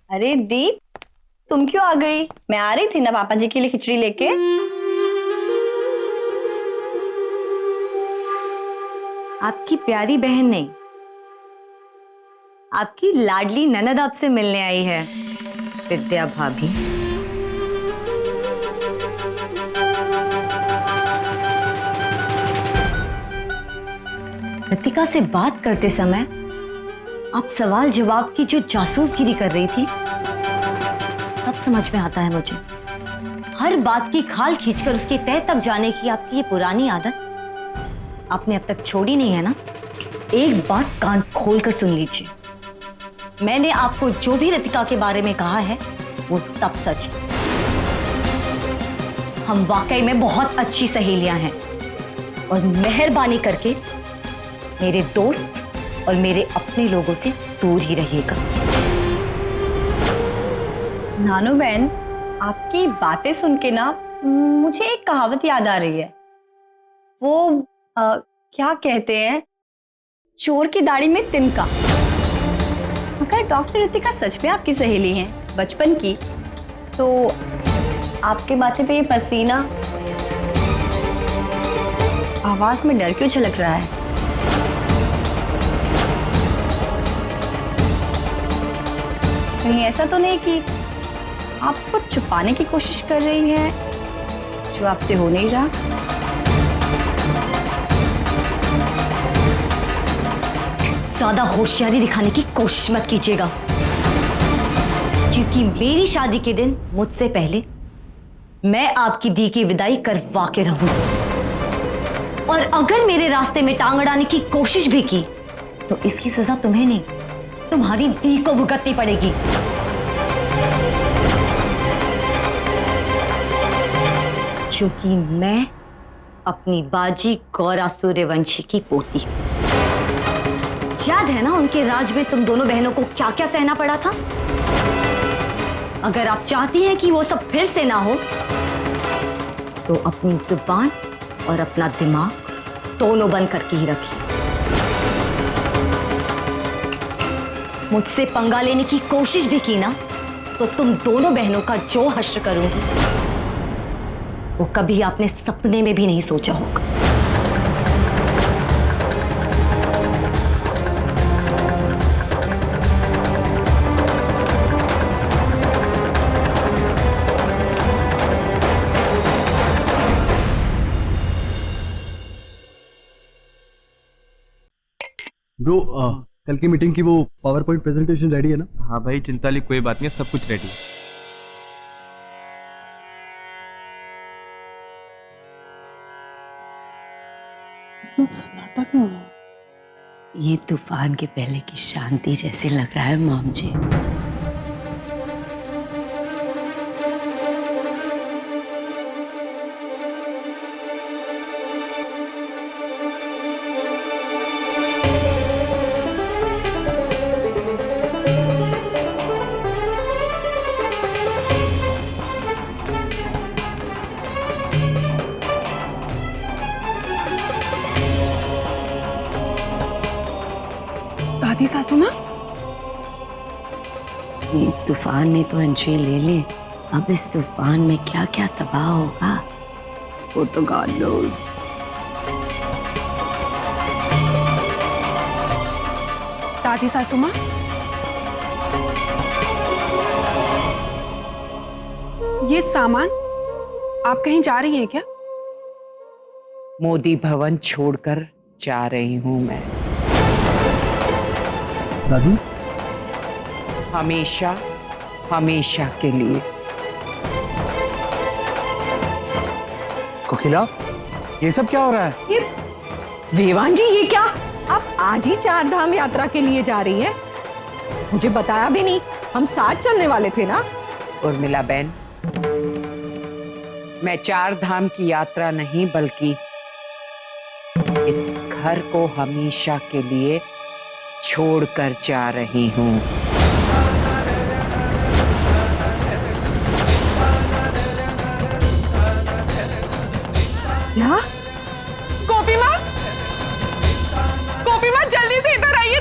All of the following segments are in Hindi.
अरे दी, तुम क्यों आ गई? मैं आ रही थी ना पापा जी के लिए खिचड़ी लेके। आपकी प्यारी बहन नहीं, आपकी लाडली ननद आपसे मिलने आई है, विद्या भाभी। रितिका से बात करते समय आप सवाल जवाब की जो जासूसगिरी कर रही थी, सब समझ में आता है मुझे। हर बात की खाल खींचकर उसके तह तक जाने की आपकी ये पुरानी आदत आपने अब तक छोड़ी नहीं है ना? एक बात कान खोलकर सुन लीजिए, मैंने आपको जो भी रितिका के बारे में कहा है वो सब सच है। हम वाकई में बहुत अच्छी सहेलियां हैं और मेहरबानी करके मेरे दोस्त और मेरे अपने लोगों से दूर ही रहिएगा। नानू बहन, आपकी बातें सुन के ना मुझे एक कहावत याद आ रही है। वो क्या कहते हैं, चोर की दाढ़ी में तिनका। अगर डॉक्टर रितिका सच में आपकी सहेली हैं बचपन की, तो आपके माथे पे ये पसीना, आवाज में डर क्यों झलक रहा है? कहीं ऐसा तो नहीं कि आप कुछ छुपाने की कोशिश कर रही हैं जो आपसे हो नहीं रहा? ज्यादा होशियारी दिखाने की कोशिश मत कीजिएगा, क्योंकि मेरी शादी के दिन मुझसे पहले मैं आपकी दी की विदाई करवा के रहूंगी। और अगर मेरे रास्ते में टांग अड़ाने की कोशिश भी की तो इसकी सजा तुम्हें नहीं, तुम्हारी दी को भुगतनी पड़ेगी। क्योंकि मैं अपनी बाजी गौरा सूर्यवंशी की पोती हूं। याद है ना उनके राज में तुम दोनों बहनों को क्या क्या सहना पड़ा था? अगर आप चाहती हैं कि वो सब फिर से ना हो, तो अपनी जुबान और अपना दिमाग दोनों बंद करके ही रखिए। मुझसे पंगा लेने की कोशिश भी की ना, तो तुम दोनों बहनों का जो हश्र करूंगी वो कभी आपने सपने में भी नहीं सोचा होगा। ब्रो, कल की मीटिंग की वो पावर पॉइंट प्रेजेंटेशन रेडी है ना? हाँ भाई, चिंता ली कोई बात नहीं, सब कुछ रेडी है। सन्नाटा क्यों है? ये तूफान के पहले की शांति जैसे लग रहा है मॉम जी। दादी सासू माँ, ये तूफान ने तो अंशे ले ले, अब इस तूफान में क्या क्या तबाह होगा वो तो गॉड नोज। दादी सासू माँ, ये सामान आप कहीं जा रही हैं क्या? मोदी भवन छोड़कर जा रही हूं मैं, दादी? हमेशा हमेशा के लिए। कोकिला, ये सब क्या हो रहा है? वेवान जी, ये क्या? आप आज ही 4 धाम यात्रा के लिए जा रही हैं? मुझे बताया भी नहीं, हम साथ चलने वाले थे ना। उर्मिला बहन, मैं 4 धाम की यात्रा नहीं बल्कि इस घर को हमेशा के लिए छोड़कर जा रही हूं। क्या? गोपी माँ, जल्दी से इधर आइए।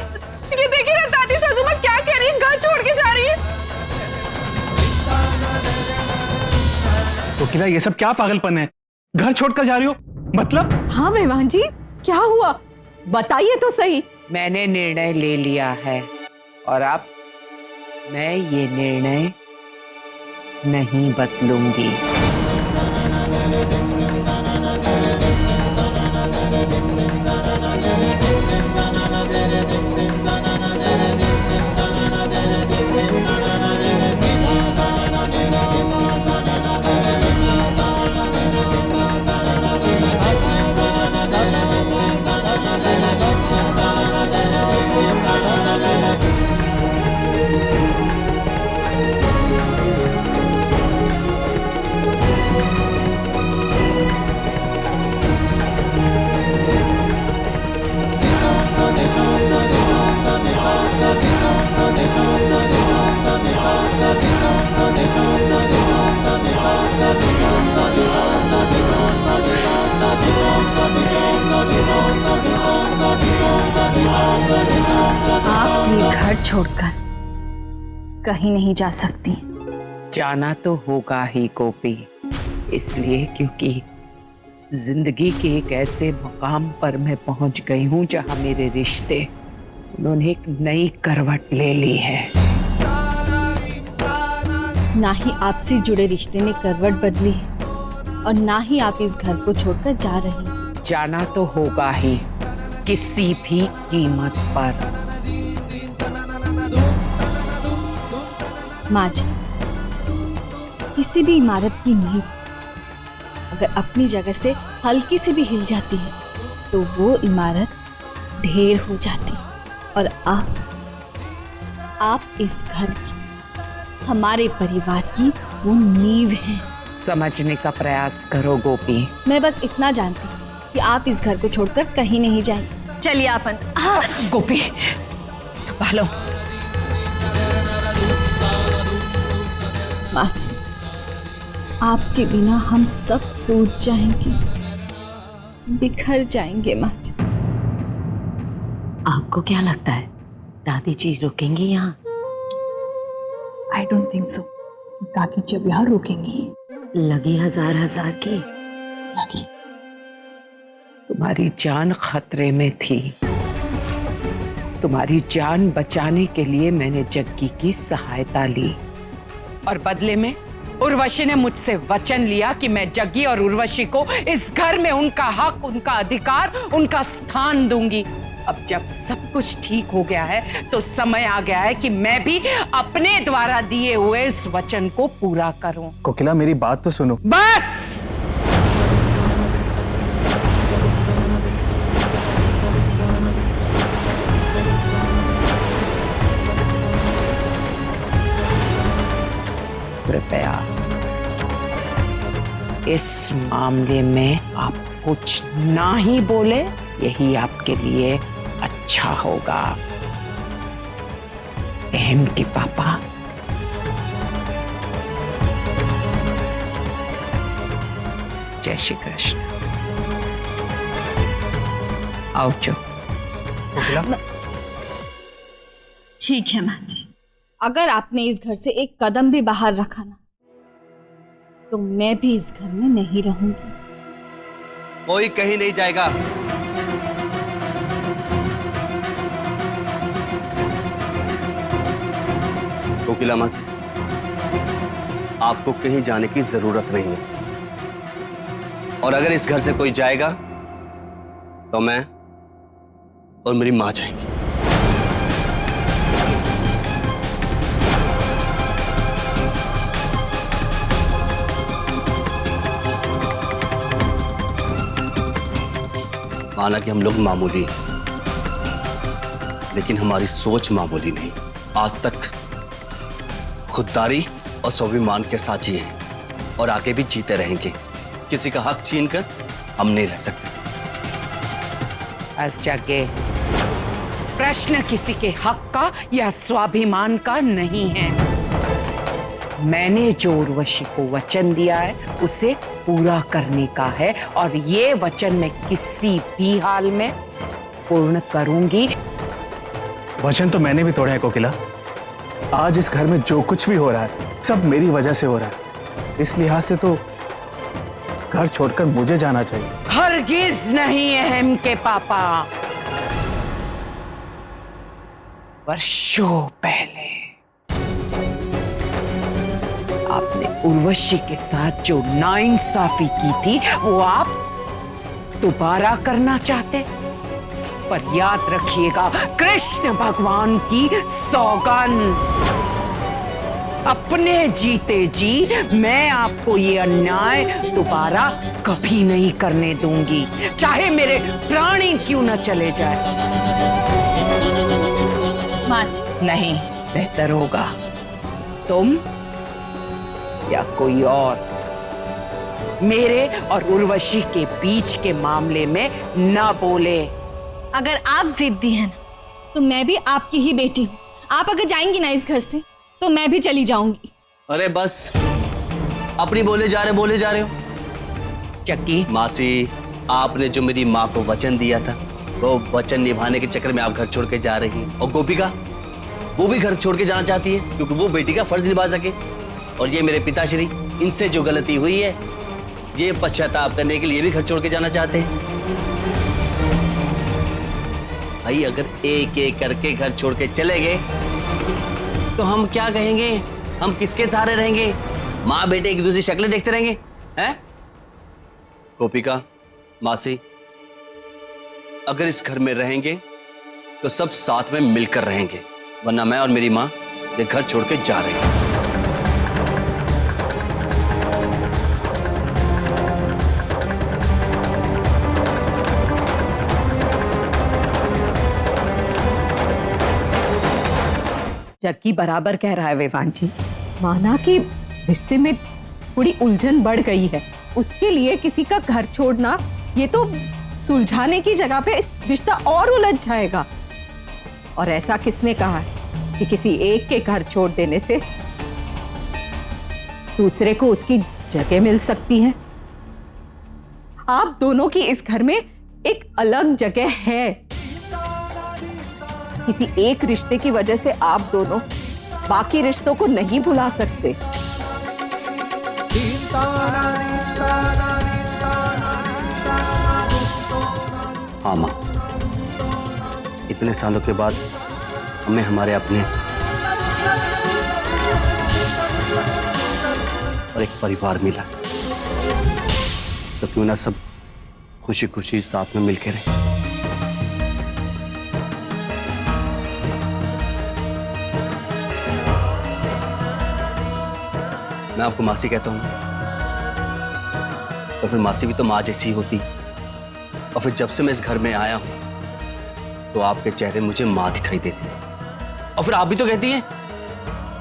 ये देखिए ना दादी सासू माँ क्या कह रही है, घर छोड़ के जा रही है। कोकिला, ये सब क्या पागलपन है? घर छोड़कर जा रही हो मतलब? हाँ मेहमान जी, क्या हुआ बताइए तो सही। मैंने निर्णय ले लिया है और अब मैं ये निर्णय नहीं बदलूंगी। आप ये घर छोड़कर कहीं नहीं जा सकती। जाना तो होगा ही गोपी, इसलिए क्योंकि जिंदगी के एक ऐसे मुकाम पर मैं पहुंच गई हूं जहां मेरे रिश्ते उन्होंने एक नई करवट ले ली है। ना ही आपसे जुड़े रिश्ते ने करवट बदली है और ना ही आप इस घर को छोड़कर जा रही हैं। जाना तो होगा ही, किसी भी कीमत पर। माँ जी, किसी भी इमारत की नींव अगर अपनी जगह से हल्की से भी हिल जाती है तो वो इमारत ढेर हो जाती है। और आप इस घर की, हमारे परिवार की वो नींव हैं। समझने का प्रयास करो गोपी। मैं बस इतना जानती हूँ कि आप इस घर को छोड़कर कहीं नहीं जाएंगे। चलिए आप अंदर। गोपी संभालो। माँ जी, आपके बिना हम सब टूट जाएंगे, बिखर जाएंगे माँ जी। आपको क्या लगता है दादी जी रुकेंगी यहाँ? I don't think so. दादी जी अब यहाँ रुकेंगी। लगी हजार की लगी। तुम्हारी जान खतरे में थी। तुम्हारी जान बचाने के लिए मैंने जग्गी की सहायता ली और बदले में उर्वशी ने मुझसे वचन लिया कि मैं जग्गी और उर्वशी को इस घर में उनका हक, उनका अधिकार, उनका स्थान दूंगी। अब जब सब कुछ ठीक हो गया है तो समय आ गया है कि मैं भी अपने द्वारा दिए हुए इस वचन को पूरा करूं। कोकिला, मेरी बात तो सुनो। बस कृपया इस मामले में आप कुछ ना ही बोले, यही आपके लिए अच्छा होगा। बहन के पापा। जय श्री कृष्ण। आओ जो। कोकिला, ठीक है माँ जी, अगर आपने इस घर से एक कदम भी बाहर रखा ना तो मैं भी इस घर में नहीं रहूंगी। कोई कहीं नहीं जाएगा। कोकिला मासी, आपको कहीं जाने की जरूरत नहीं है, और अगर इस घर से कोई जाएगा तो मैं और मेरी मां जाएंगी। माना कि हम लोग मामूली हैं, लेकिन हमारी सोच मामूली नहीं। आज तक खुददारी और स्वाभिमान के साथ जिए हैं और आगे भी जीते रहेंगे। किसी का हक छीनकर हम नहीं रह सकते। बस जगे, प्रश्न किसी के हक का या स्वाभिमान का नहीं है। मैंने जो उर्वशी को वचन दिया है उसे पूरा करने का है, और ये वचन मैं किसी भी हाल में पूर्ण करूंगी। वचन तो मैंने भी तोड़ा है कोकिला। आज इस घर में जो कुछ भी हो रहा है सब मेरी वजह से हो रहा है। इस लिहाज से तो घर छोड़कर मुझे जाना चाहिए। हरगिज नहीं अहम के पापा। वर्षों पहले आपने उर्वशी के साथ जो नाइंसाफी की थी वो आप दोबारा करना चाहते, पर याद रखिएगा कृष्ण भगवान की सौगंध, अपने जीते जी मैं आपको ये अन्याय दोबारा कभी नहीं करने दूंगी, चाहे मेरे प्राणी क्यों न चले जाए। नहीं, बेहतर होगा तुम या कोई और मेरे और उर्वशी के बीच के मामले में न बोले। अगर आप जिद्दी हैं ना तो मैं भी आपकी ही बेटी हूँ। आप अगर जाएंगी ना इस घर से तो मैं भी चली जाऊंगी। अरे बस, अपनी बोले जा रहे हो। जग्गी, मासी, आपने जो मेरी माँ को वचन दिया था वो वचन निभाने के चक्कर में आप घर छोड़ के जा रही हैं। और गोपिका, वो भी घर छोड़ के जाना चाहती है क्योंकि वो बेटी का फर्ज निभा सके। और ये मेरे पिताश्री, इनसे जो गलती हुई है ये पश्चाताप करने के लिए भी घर छोड़ के जाना चाहते हैं। भाई अगर एक एक करके घर छोड़ के चले गए तो हम क्या कहेंगे? हम किसके सहारे रहेंगे? माँ बेटे एक दूसरी शक्लें देखते रहेंगे हैं? गोपिका, मासी, अगर इस घर में रहेंगे तो सब साथ में मिलकर रहेंगे, वरना मैं और मेरी माँ ये घर छोड़ के जा रहे हैं। जग्गी बराबर कह रहा है विवान जी। माना कि रिश्ते में थोड़ी उलझन बढ़ गई है, उसके लिए किसी का घर छोड़ना ये तो सुलझाने की जगह पे इस रिश्ता और उलझ जाएगा। और ऐसा किसने कहा है कि किसी एक के घर छोड़ देने से दूसरे को उसकी जगह मिल सकती है? आप दोनों की इस घर में एक अलग जगह है। किसी एक रिश्ते की वजह से आप दोनों बाकी रिश्तों को नहीं भुला सकते। हाँ माँ, इतने सालों के बाद हमें हमारे अपने और एक परिवार मिला, तो क्यों ना सब खुशी खुशी साथ में मिलकर रहे। मैं आपको मासी कहता हूं तो फिर मासी भी तो माँ जैसी होती। और फिर जब से मैं इस घर में आया हूं तो आपके चेहरे मुझे माँ दिखाई देती है। और फिर आप भी तो कहती हैं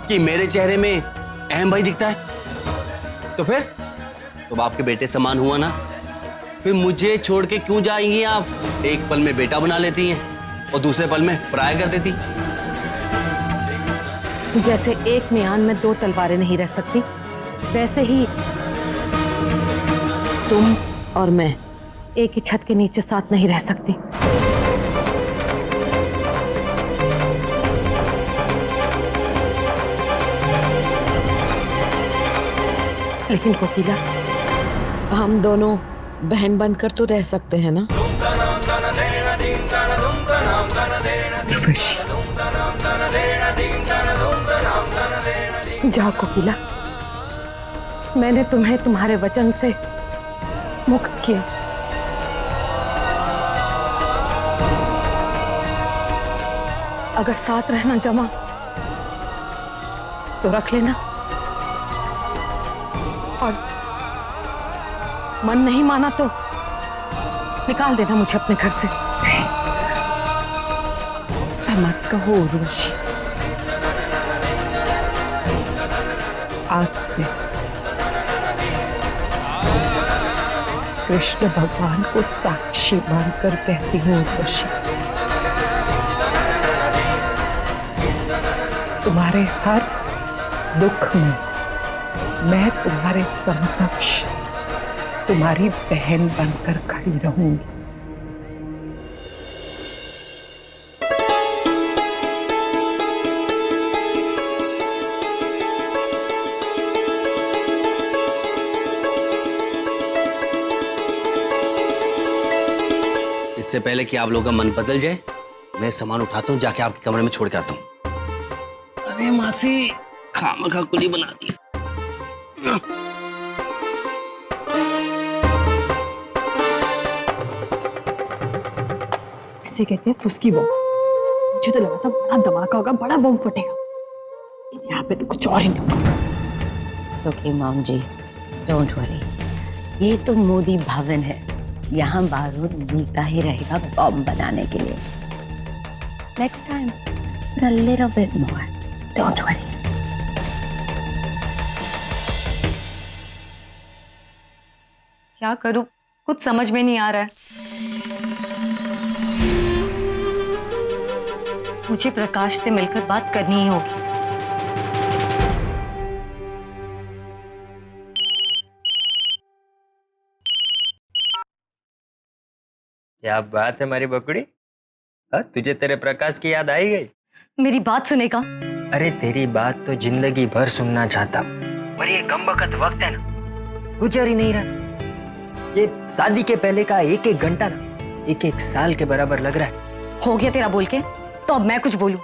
कि मेरे चेहरे में अहम भाई दिखता है। तो फिर तो आपके बेटे समान हुआ ना। फिर मुझे छोड़ के क्यों जाएंगी आप? एक पल में बेटा बना लेती हैं और दूसरे पल में पराया कर देती। जैसे एक म्यान में दो तलवारें नहीं रह सकती, वैसे ही तुम और मैं एक ही छत के नीचे साथ नहीं रह सकती। लेकिन कोकिला, हम दोनों बहन बनकर तो रह सकते हैं ना? जाओ कोकिला, मैंने तुम्हें तुम्हारे वचन से मुक्त किया। अगर साथ रहना जमा तो रख लेना, और मन नहीं माना तो निकाल देना मुझे अपने घर से। ऐसा मत कहो उर्वशी। आज से कृष्ण भगवान को साक्षी मानकर कहती हूँ उर्वशी, तुम्हारे हर दुख में मैं तुम्हारे समकक्ष तुम्हारी बहन बनकर खड़ी रहूंगी। इससे पहले कि आप लोगों का मन बदल जाए, मैं सामान उठाता हूँ, जाके आपके कमरे में छोड़ के आता हूँ। अरे मासी, खामखा कुली बना दी। इसे कहते हैं फुसकी बम। मुझे तो लगा था बड़ा धमाका होगा, बड़ा बम फटेगा। यहाँ पे तो कुछ और ही नहीं होगा। It's okay mom ji, don't worry. ये तो मोदी भवन है, यहाँ बारूद मिलता ही रहेगा बॉम्ब बनाने के लिए। Next time just put a little bit more. Don't worry. क्या करूं, कुछ समझ में नहीं आ रहा है। मुझे प्रकाश से मिलकर बात करनी ही होगी। क्या बात है हमारी बकुड़ी, तुझे तेरे प्रकाश की याद आई गई? मेरी बात सुनेगा? अरे तेरी बात तो जिंदगी भर सुनना चाहता हूँ, पर ये कमबख्त वक्त है ना, गुजर ही नहीं रहा। ये शादी के पहले का एक एक घंटा ना एक एक साल के बराबर लग रहा है। हो गया तेरा बोल के, तो अब मैं कुछ बोलूं?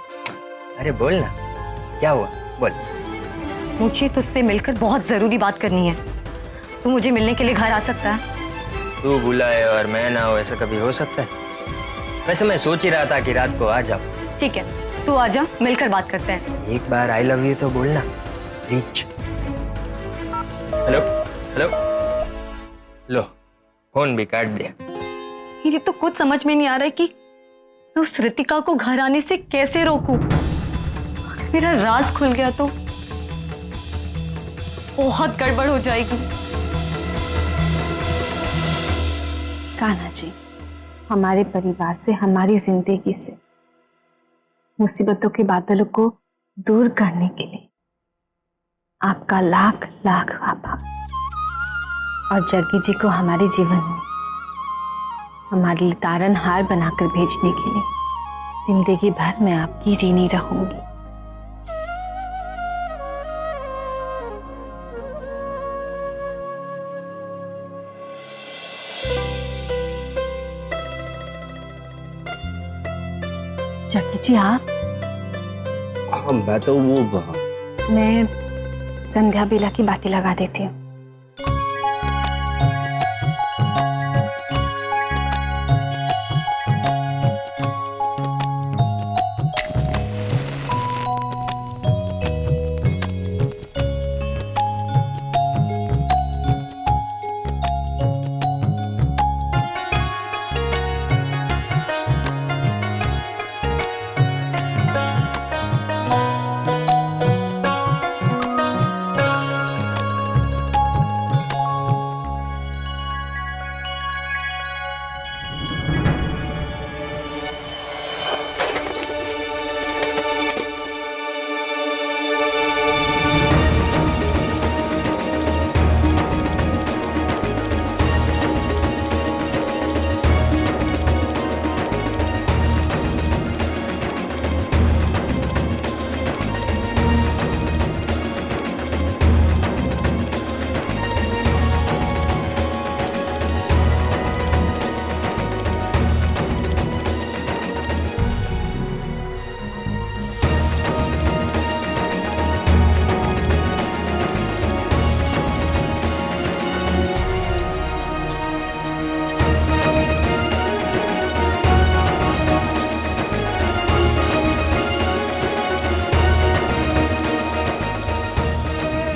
अरे बोल ना, क्या हुआ, बोल। मुझे तुझसे मिलकर बहुत जरूरी बात करनी है। तू मुझे मिलने के लिए घर आ सकता है? तू बुलाए और मैं ना हो, ऐसा कभी हो सकता है? वैसे मैं सोच ही रहा था कि रात को आ जाओ। ठीक है, तू आजा, मिलकर बात करते हैं। एक बार आई लव यू तो बोलना, रीच। हेलो हेलो, लो फोन भी काट दिया। ये तो कुछ समझ में नहीं आ रहा है कि मैं उस रितिका को घर आने से कैसे रोकूं। अगर मेरा राज खुल गया तो बहुत गड़बड़ हो जाएगी। कान्हा जी, हमारे परिवार से, हमारी जिंदगी से मुसीबतों के बादलों को दूर करने के लिए आपका लाख लाख आभार। और जग्गी जी को हमारे जीवन में हमारे लिए तारनहार बनाकर भेजने के लिए जिंदगी भर मैं आपकी ऋणी रहूंगी। जग्गी जी, आप? हाँ, मैं तो वो मैं संध्या बेला की बातें लगा देती हूँ।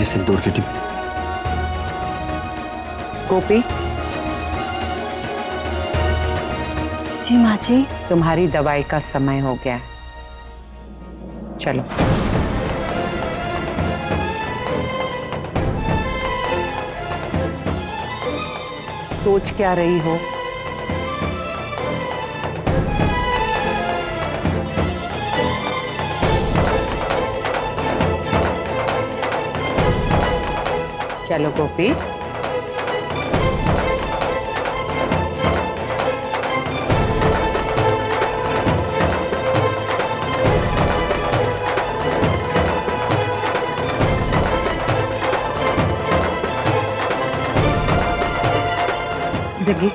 सिंदूर की टिप। गोपी, जी माँ जी। तुम्हारी दवाई का समय हो गया है, चलो। सोच क्या रही हो? चलो गोपी। जग्गी,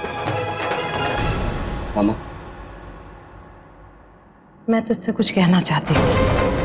मामा, मैं तुझसे कुछ कहना चाहती हूँ।